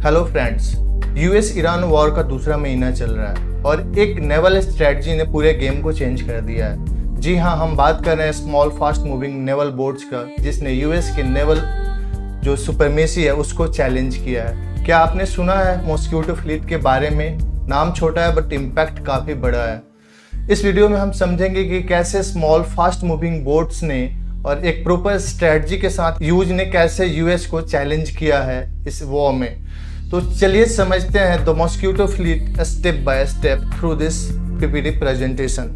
Hello friends, US Iran war का दूसरा महीना चल रहा है और एक नेवल स्ट्रेटजी ने पूरे गेम को चेंज कर दिया है। जी हाँ, हम बात कर रहे हैं small fast moving naval boats का, जिसने यूएस के नेवल जो सुपरमेसी है उसको चैलेंज किया है। क्या आपने सुना है मॉस्क्यूटो फ्लीट के बारे में? नाम छोटा है बट इम्पैक्ट काफ़ी बड़ा है। इस वीडियो में हम समझेंगे कि कैसे स्मॉल फास्ट मूविंग बोट्स ने और एक प्रॉपर स्ट्रेटजी के साथ यूज ने कैसे यूएस को चैलेंज किया है इस वॉर में। तो चलिए समझते हैं the mosquito fleet step by step through this PPT presentation.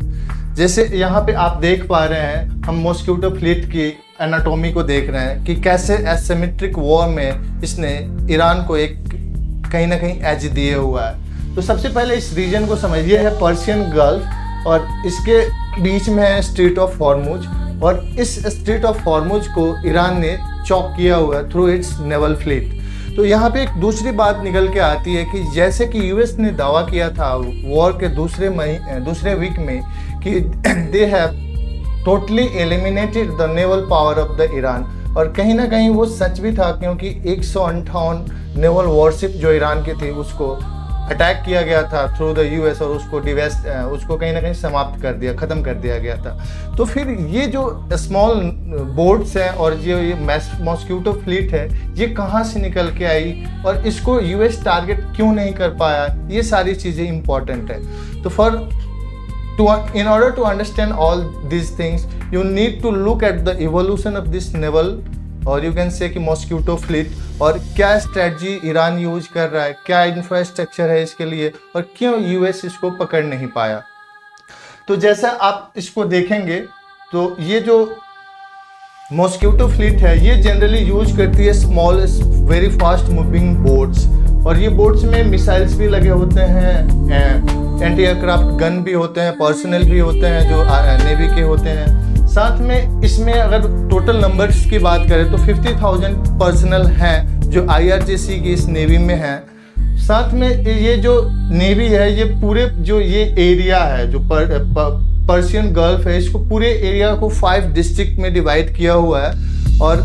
जैसे यहाँ पे आप देख पा रहे हैं, हम मॉस्क्यूटो फ्लीट की एनाटॉमी को देख रहे हैं कि कैसे एसिमेट्रिक वॉर में इसने ईरान को एक कहीं ना कहीं एज दिए हुआ है। तो सबसे पहले इस रीजन को समझिए, है पर्शियन गल्फ और इसके बीच में है स्ट्रेट ऑफ हॉर्मुज, और इस स्ट्रेट ऑफ हॉर्मुज को ईरान ने चॉक किया हुआ है थ्रू इट्स नेवल फ्लीट। तो यहाँ पे एक दूसरी बात निकल के आती है कि जैसे कि यूएस ने दावा किया था वॉर के दूसरे वीक में कि they have totally eliminated the naval power of the Iran, और कहीं ना कहीं वो सच भी था, क्योंकि 158 नेवल वॉरशिप जो ईरान की थी उसको अटैक किया गया था थ्रू द यूएस और उसको कहीं ना कहीं समाप्त कर दिया, ख़त्म कर दिया गया था। तो फिर ये जो स्मॉल बोट्स हैं और ये मॉस्क्यूटो फ्लीट है, ये कहाँ से निकल के आई और इसको यूएस टारगेट क्यों नहीं कर पाया, ये सारी चीज़ें इंपॉर्टेंट है। तो in order to understand all these things, you need to look at the evolution of this naval, और यू कैन से कि मॉस्क्यूटो फ्लीट, और क्या स्ट्रेटजी ईरान यूज कर रहा है, क्या इंफ्रास्ट्रक्चर है इसके लिए, और क्यों यूएस इसको पकड़ नहीं पाया। तो जैसा आप इसको देखेंगे तो ये जो मॉस्क्यूटो फ्लीट है ये जनरली यूज करती है small very fast moving boats, और ये बोट्स में मिसाइल्स भी लगे होते हैं, एंटी एयरक्राफ्ट गन भी होते हैं, पर्सनल भी होते हैं जो नेवी के होते हैं। साथ में इसमें अगर टोटल नंबर्स की बात करें तो 50,000 पर्सनल हैं जो आईआरजीसी की इस नेवी में हैं। साथ में ये जो नेवी है, ये पूरे जो ये एरिया है जो पर्शियन गल्फ है, इसको पूरे एरिया को 5 डिस्ट्रिक्ट में डिवाइड किया हुआ है, और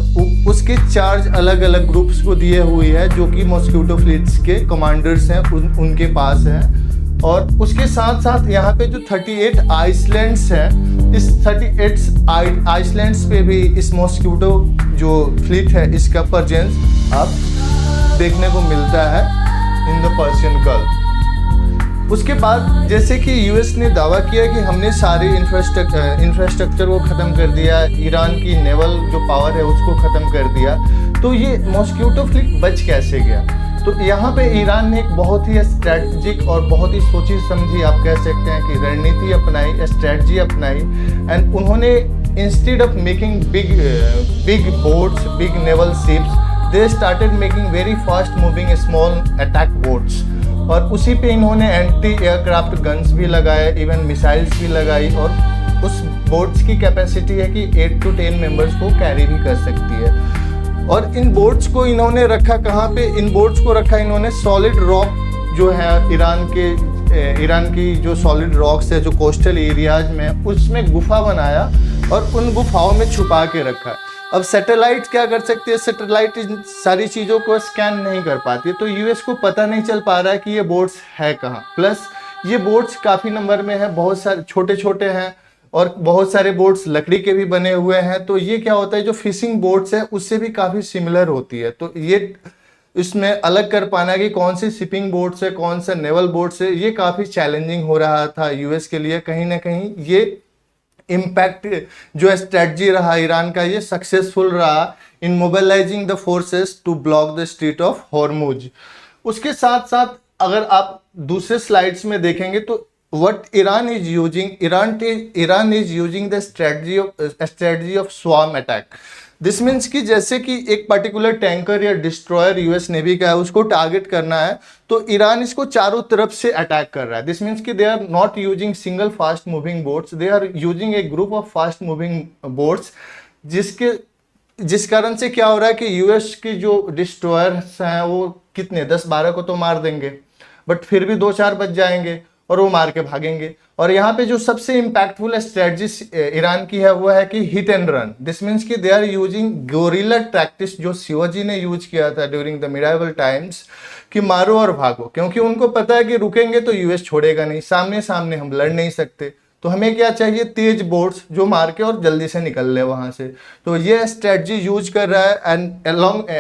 उसके चार्ज अलग अलग ग्रुप्स को दिए हुई है जो कि मॉस्क्यूटो फ्लीट्स के कमांडर्स हैं उनके पास हैं। और उसके साथ साथ यहाँ पे जो 38 आइसलैंड्स हैं, इस 38 आइसलैंड्स पे भी इस मॉस्क्यूटो जो फ्लीट है इसका प्रेजेंस आप देखने को मिलता है इन द पर्शियन गल्फ। उसके बाद जैसे कि यूएस ने दावा किया कि हमने सारे इंफ्रास्ट्रक्चर को ख़त्म कर दिया, ईरान की नेवल जो पावर है उसको ख़त्म कर दिया, तो ये मॉस्क्यूटो फ्लीट बच कैसे गया। तो यहाँ पे ईरान ने एक बहुत ही स्ट्रैटेजिक और बहुत ही सोची समझी, आप कह सकते हैं कि रणनीति अपनाई, स्ट्रैटेजी अपनाई, एंड उन्होंने instead of making big boats, big naval ships, they started making very fast moving small attack boats, और उसी पे इन्होंने एंटी एयरक्राफ्ट गन्स भी लगाए, इवन मिसाइल्स भी लगाई, और उस बोट्स की कैपेसिटी है कि 8 to 10 मेंबर्स को कैरी भी कर सकती है। और इन बोट्स को इन्होंने रखा कहाँ पे? इन बोट्स को रखा इन्होंने सॉलिड रॉक जो है ईरान की जो सॉलिड रॉक्स है जो कोस्टल एरियाज में, उसमें गुफा बनाया और उन गुफाओं में छुपा के रखा। अब सैटेलाइट क्या कर सकती है? सैटेलाइट इन सारी चीज़ों को स्कैन नहीं कर पाती है, तो यूएस को पता नहीं चल पा रहा है कि ये बोट्स है कहाँ। प्लस ये बोट्स काफ़ी नंबर में है, बहुत सारे छोटे छोटे हैं, और बहुत सारे बोट्स लकड़ी के भी बने हुए हैं। तो ये क्या होता है, जो फिशिंग बोट्स है उससे भी काफ़ी सिमिलर होती है। तो ये इसमें अलग कर पाना कि कौन सी शिपिंग बोट्स है, कौन सा नेवल बोट्स है, ये काफ़ी चैलेंजिंग हो रहा था यूएस के लिए। कहीं ना कहीं ये इम्पैक्ट जो स्ट्रेटजी रहा ईरान का, ये सक्सेसफुल रहा in mobilising the forces to block the strait of Hormuz. उसके साथ साथ अगर आप दूसरे स्लाइड्स में देखेंगे तो what Iran is using the strategy of swarm attack. This means कि जैसे कि एक पर्टिकुलर टैंकर या डिस्ट्रॉयर यूएस नेवी का है, उसको टारगेट करना है, तो ईरान इसको चारों तरफ से अटैक कर रहा है। दिस मीन्स कि they are not using single fast moving boats, they are using a group of fast moving boats, जिस कारण से क्या हो रहा है कि यूएस की जो डिस्ट्रॉयर्स हैं वो कितने 10-12 को तो मार देंगे, बट फिर भी 2-4 बच जाएंगे और वो मार के भागेंगे। और यहाँ पे जो सबसे इम्पैक्टफुल स्ट्रेटजी ईरान की है वो है कि hit and run. This means कि they are using guerrilla tactics जो शिवाजी ने यूज किया था ड्यूरिंग द मिडाइवल टाइम्स, कि मारो और भागो, क्योंकि उनको पता है कि रुकेंगे तो यूएस छोड़ेगा नहीं, सामने सामने हम लड़ नहीं सकते। तो हमें क्या चाहिए, तेज बोट्स जो मार के और जल्दी से निकल ले वहां से। तो ये स्ट्रेटजी यूज कर रहा है, and along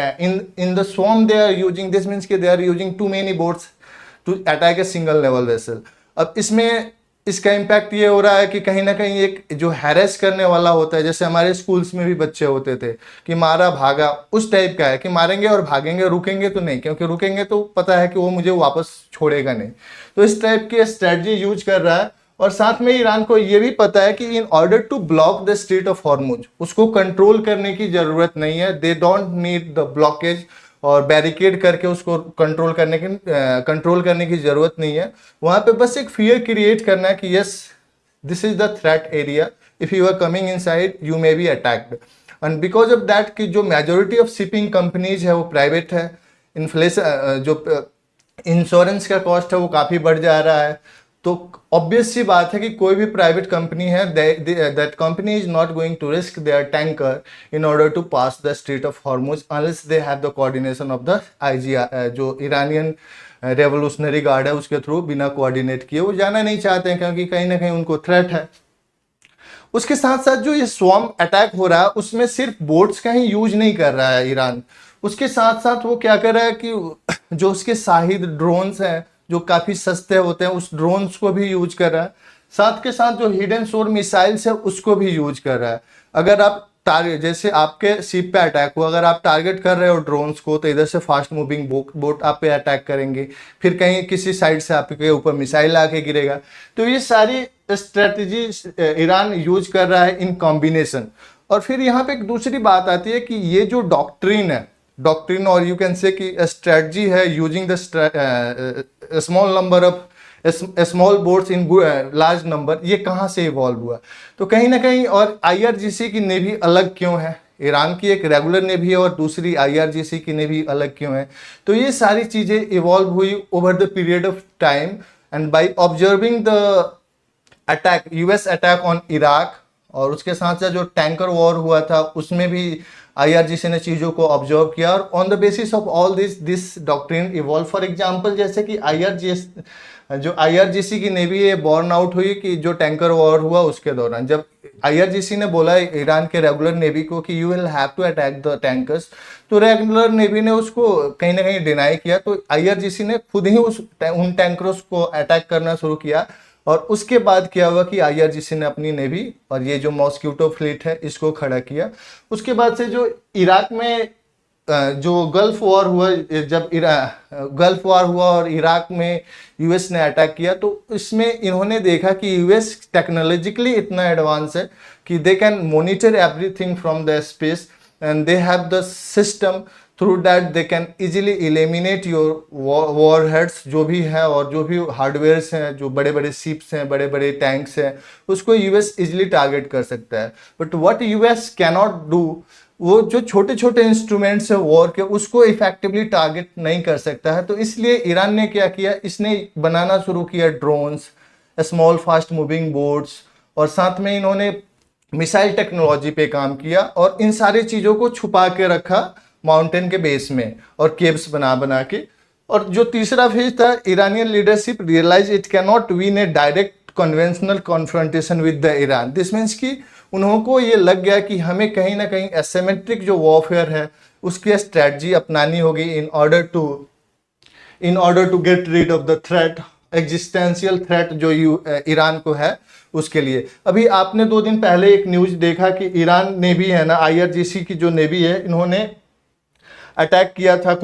in the swarm they are using this, means कि they are using too many boats to attack a single naval vessel. अब इसमें इसका इम्पैक्ट ये हो रहा है कि कहीं ना कहीं एक जो हैरेस करने वाला होता है, जैसे हमारे स्कूल्स में भी बच्चे होते थे कि मारा भागा, उस टाइप का है कि मारेंगे और भागेंगे, रुकेंगे तो नहीं, क्योंकि रुकेंगे तो पता है कि वो मुझे वापस छोड़ेगा नहीं। तो इस टाइप की स्ट्रेटजी यूज कर रहा है। और साथ में ईरान को ये भी पता है कि in order to block the strait of Hormuz, उसको कंट्रोल करने की जरूरत नहीं है। They don't need the blockage और बैरिकेड करके उसको कंट्रोल करने की जरूरत नहीं है। वहां पे बस एक फियर क्रिएट करना है कि yes, this is the threat area, if you are coming inside you may be attacked. And because of that कि जो मेजोरिटी ऑफ शिपिंग कंपनीज है वो प्राइवेट है, इन्फ्लेशन जो इंश्योरेंस का कॉस्ट है वो काफ़ी बढ़ जा रहा है। तो ऑब्वियस सी बात है कि कोई भी प्राइवेट कंपनी है, that company is not going to risk their tanker in order to pass the strait of Hormuz unless they have the coordination of the IGR, जो ईरानियन रेवोल्यूशनरी गार्ड है उसके through बिना coordinate किए वो जाना नहीं चाहते हैं, क्योंकि कहीं ना कहीं उनको थ्रेट है। उसके साथ साथ जो ये स्वॉर्म अटैक हो रहा है उसमें सिर्फ बोट्स का ही यूज नहीं कर रहा है ईरान, उसके साथ साथ वो क्या कर रहा है कि जो उसके शाहिद ड्रोन्स हैं जो काफ़ी सस्ते होते हैं उस ड्रोन्स को भी यूज कर रहा है। साथ के साथ जो हिडन शोर मिसाइल्स है उसको भी यूज कर रहा है। अगर आप टारगेट, जैसे आपके शिप पे अटैक हुआ, अगर आप टारगेट कर रहे हो ड्रोन्स को तो इधर से फास्ट मूविंग बोट आप पे अटैक करेंगे, फिर कहीं किसी साइड से आपके ऊपर मिसाइल आके गिरेगा। तो ये सारी स्ट्रेटजी ईरान यूज कर रहा है इन कॉम्बिनेशन। और फिर यहाँ पे एक दूसरी बात आती है कि ये जो डॉक्ट्रिन है, डॉक्ट्रिन और यू कैन से कि स्ट्रेटजी है using the small number of small boats in large number, ये कहाँ से इवॉल्व हुआ? तो कहीं ना कहीं, और आईआरजीसी की नेवी अलग क्यों है, ईरान की एक रेगुलर नेवी है और दूसरी आईआरजीसी की नेवी अलग क्यों है? तो ये सारी चीज़ें इवॉल्व हुई over the period of time, and by observing the attack, US attack on Iraq, और उसके साथ साथ जो टैंकर वॉर हुआ था उसमें भी आईआरजीसी ने चीज़ों को ऑब्जर्व किया, और on the basis of all this doctrine evolve. For example जैसे कि आईआरजीसी की नेवी ये बॉर्न आउट हुई कि जो टैंकर वॉर हुआ उसके दौरान, जब आईआरजीसी ने बोला ईरान के रेगुलर नेवी को कि you will have to attack the tankers, तो रेगुलर नेवी ने उसको कहीं ना कहीं डिनाई किया। तो आईआरजीसी ने खुद ही उन टैंकर्स को अटैक करना शुरू किया, और उसके बाद क्या हुआ कि आईआरजीसी ने अपनी नेवी और ये जो मॉस्क्यूटो फ्लीट है इसको खड़ा किया। उसके बाद से जो इराक में जो गल्फ वॉर हुआ, जब गल्फ वॉर हुआ और इराक में यूएस ने अटैक किया, तो इसमें इन्होंने देखा कि यूएस टेक्नोलॉजिकली इतना एडवांस है कि they can monitor everything from the space, and they have the system through that they can easily eliminate your war heads जो भी है, और जो भी हार्डवेयर्स हैं, जो बड़े बड़े शिप्स हैं, बड़े बड़े टैंक्स हैं, उसको यूएस इजीली टारगेट कर सकता है। But what US cannot do, वो जो छोटे छोटे इंस्ट्रूमेंट्स है वॉर के, उसको इफेक्टिवली टारगेट नहीं कर सकता है। तो इसलिए ईरान ने क्या किया, इसने बनाना शुरू किया drones, small fast moving boats, और साथ में इन्होंने मिसाइल टेक्नोलॉजी पे काम किया, और इन सारी चीज़ों को छुपा के रखा माउंटेन के बेस में और केव्स बना बना के। और जो तीसरा फेज था, Iranian leadership realize it can not win a direct conventional confrontation with the Iran. This means कि उन्हों को ये लग गया कि हमें कहीं ना कहीं एसिमेट्रिक जो वॉरफेयर है उसकी स्ट्रैटेजी अपनानी होगी in order to get rid of the threat, existential threat जो ईरान को है उसके लिए। अभी आपने 2 दिन पहले एक न्यूज देखा कि ईरान नेवी है ना, आईआरजीसी की जो नेवी है, इन्होंने अटैक किया था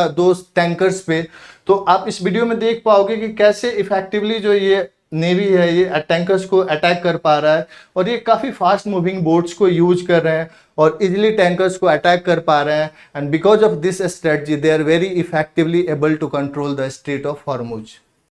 2 टैंकर्स पे। तो आप इस वीडियो में देख पाओगे कि कैसे इफेक्टिवली जो ये नेवी है ये टैंकर्स को अटैक कर पा रहा है, और ये काफ़ी फास्ट मूविंग बोट्स को यूज कर रहे हैं और इजिली टैंकर्स को अटैक कर पा रहे हैं। And because of this strategy they are very effectively able to control the strait of Hormuz.